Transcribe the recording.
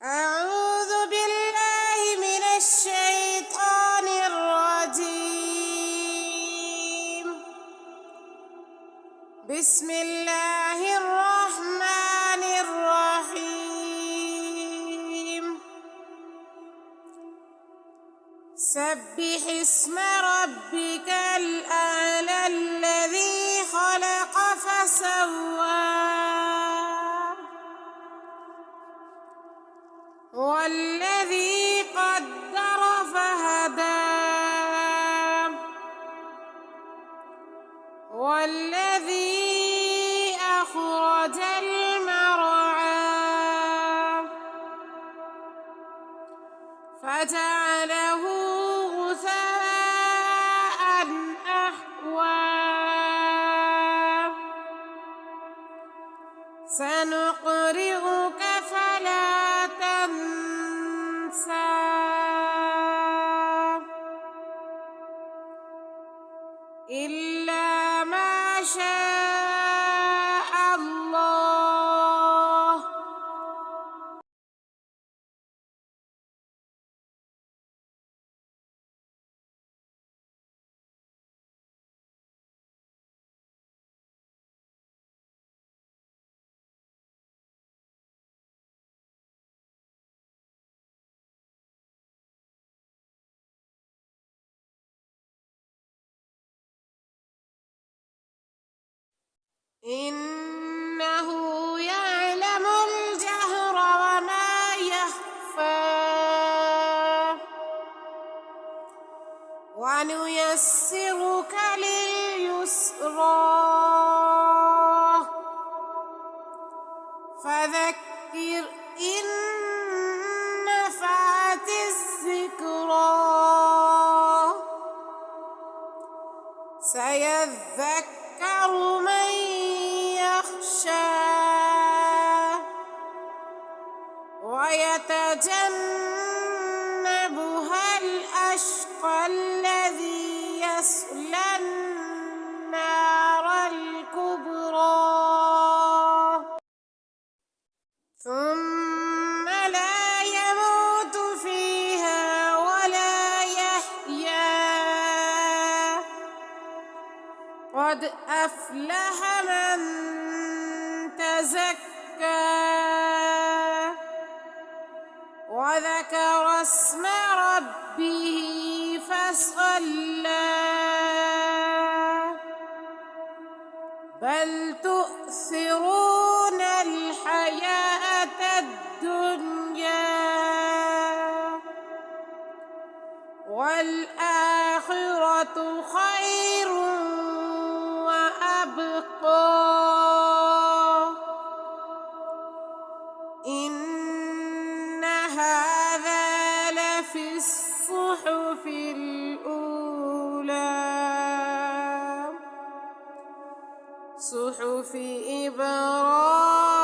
أعوذ بالله من الشيطان الرجيم. بسم الله الرحمن الرحيم. سبح اسم ربك الأعلى الذي خلق فسوى والذي قدر فهدى والذي أخرج المرعى فجعله غثاء أحوى سنقرئك فلا تنسى إلا ما شاء الله إنه يعلم الجهر وما يخفى ونيسرك لليسرى فذكر إن نفعت الذكرى سيذكر من يخشى ويتجنبها الأشقى الذي يصلى النار الكبرى ثم لا يموت فيها ولا يحيا قد أفلح من تزكى وذكر اسم ربه فصلى بل تؤثرون الحياة الدنيا والآخرة خير وأبقى إن هذا لفي الصحف الأولى صحف إبراهيم